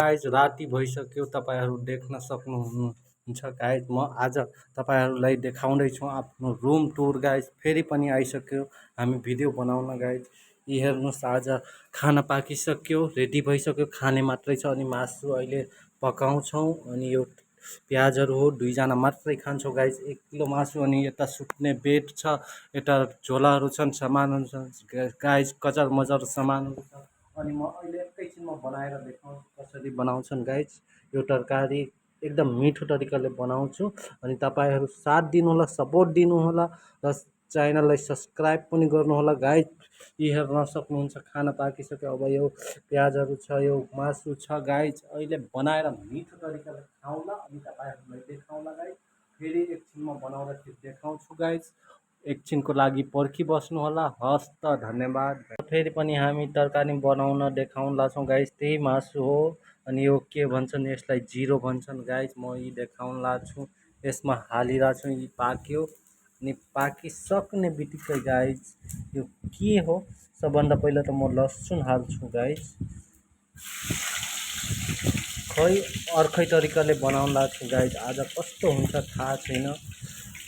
Guys राति भइसक्यो, तपाईहरू देख्न सक्नुहुन्छ गाइज। म आज तपाईहरूलाई देखाउँदैछु आफ्नो रुम टुर गाइज। फेरि पनि आइसक्यो हामी भिडियो बनाउन गाइज। यी हेर्नुहोस्, आज खाना पाकिसक्यो, रेडी भइसक्यो, खाने मात्रै छ। अनि मासु अहिले पकाउँछौँ। अनि यो प्याजहरू हो, दुईजना मात्रै खान्छौँ गाइज। 1 किलो मासु। अनि यता सुत्ने बेड छ, यता झोलाहरू छन्, सामानहरू छन् गाइज, कचर मचर सामानहरू छ। अनि म अहिले एकैछिनमा बनाएर देखाउँछु कसरी बनाउँछन् गाइज। यो तरकारी एकदम मिठो तरिकाले बनाउँछु। अनि तपाईँहरू साथ दिनुहोला, सपोर्ट दिनुहोला र च्यानललाई सब्सक्राइब पनि गर्नुहोला गाइज। यी हेर्न सक्नुहुन्छ खाना पाकिसक्यो। अब यो प्याजहरू छ, यो मासु छ गाइज। अहिले बनाएर मिठो तरिकाले खाउँला अनि तपाईँहरूलाई देखाउँला गाइज। फेरि एकछिनमा बनाउँदाखेरि देखाउँछु गाइज। एकछिनको लागि पर्खिबस्नु होला। हस् त, धन्यवाद। फेरि पनि हामी तरकारी बनाउन देखाउन लाग्छौँ गाइज। त्यही मासु हो। अनि यो के भन्छन्, यसलाई जिरो भन्छन् गाइज। म यी देखाउन लाग्छु, यसमा हालिरहेको छु। यी पाक्यो। अनि पाकिसक्ने बित्तिकै गाइज यो के हो, सबभन्दा पहिला त म लसुन हाल्छु गाइज। खै अर्कै तरिकाले बनाउन लाग्छु गाइज। आज कस्तो हुन्छ थाहा छैन।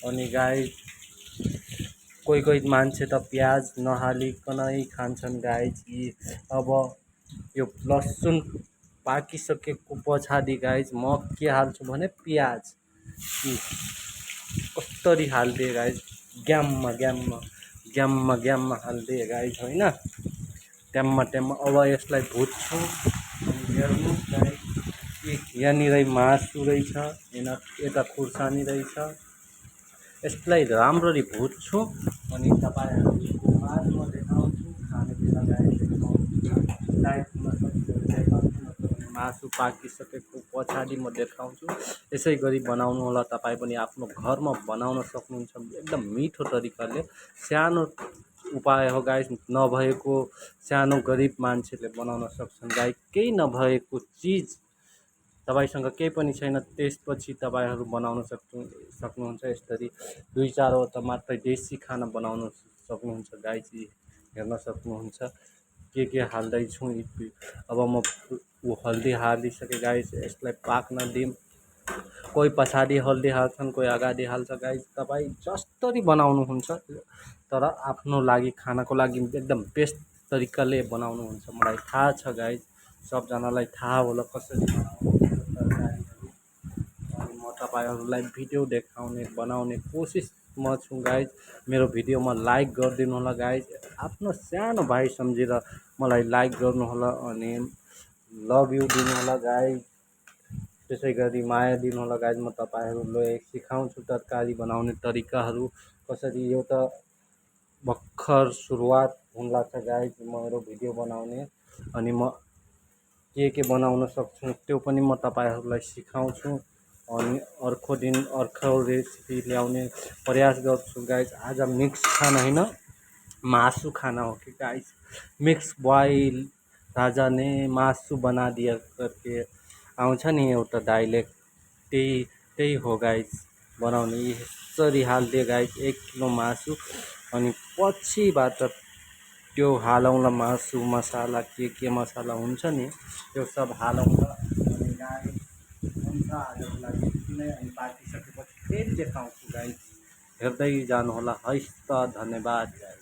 अनि गाइज कोही मान्छे त प्याज नहालिकनै खान्छन् गाइज। अब यो लसुन पाकिसकेको पछाडि गाइज म के हाल्छु भने प्याज कसरी हालिदिएँ गाइज, ग्याममा ग्याममा ग्याममा ग्याममा हालिदिएँ गाइज, होइन ट्याममा ट्याममा। अब यसलाई भुट्छु। अनि हेर्नुहोस् गाइज, यहाँनिर मासु रहेछ, यता खुर्सानी रहेछ। यसलाई राम्ररी भुट्छु। अनि तपाईँहरूको माझमा देखाउँछु, खाने बेला गाइज मासु पाकिसकेको पछाडि म देखाउँछु। यसै गरी बनाउनु होला। तपाईँ पनि आफ्नो घरमा बनाउन सक्नुहुन्छ एकदम मिठो तरिकाले। सानो उपाय हो गाइज, नभएको सानो गरिब मान्छेले बनाउन सक्छन् गाइज। केही नभएको चिज तपाईँसँग केही पनि छैन, त्यसपछि तपाईँहरू बनाउन सक्नुहुन्छ यसरी। 2-4वटा मात्रै देसी खाना बनाउन सक्नुहुन्छ गाइज। हेर्न सक्नुहुन्छ के हाल्दैछु। अब म हल्दी हालिसकेँ गाइज। यसलाई पाक्न दिउँ। कोही पछाडि हल्दी हाल्छन्, कोही अगाडि हाल्छ गाइज। तपाईँ जसरी बनाउनुहुन्छ, तर आफ्नो लागि, खानाको लागि एकदम बेस्ट तरिकाले बनाउनुहुन्छ। मलाई थाहा छ गाइज, सबजनालाई थाहा होला कसरी तरकारीहरू। अनि म तपाईँहरूलाई भिडियो देखाउने, बनाउने कोसिसमा छु गाइज। मेरो भिडियोमा लाइक गरिदिनु होला गाइज। आफ्नो सानो भाइ सम्झेर मलाई लाइक गर्नुहोला। अनि लभ यु दिनु होला गाइज। त्यसै गरी माया दिनु होला गाइज। म तपाईँहरूलाई सिकाउँछु तरकारी बनाउने तरिकाहरू कसरी। यो त भर्खर सुरुवात हुन लाग्छ गाइज मेरो भिडियो बनाउने। अनि म के बनाउन सक्छु त्यो पनि म तपाईँहरूलाई सिकाउँछु। अनि अर्को दिन अर्को रेसिपी ल्याउने प्रयास गर्छु गाइज। आज मिक्स खाना होइन, मासु खाना हो कि गाइज। मिक्स बॉयल राजा ने मासु बना दिया करके आउँछ नि एउटा डाइलेक्ट, त्यही हो गाइज बनाउने। यसरी हालिदिए गाइज 1 किलो मासु। अनि पछिबाट त्यो हालौँला मासु मसाला, के मसाला हुन्छ नि त्यो सब हालौँला। अनि गाइज हुन्छ आजको लागि यति नै। अनि पाकिसकेपछि फेरि देखाउँछु गाइज, हेर्दै जानुहोला। हस् त, धन्यवाद गाइज।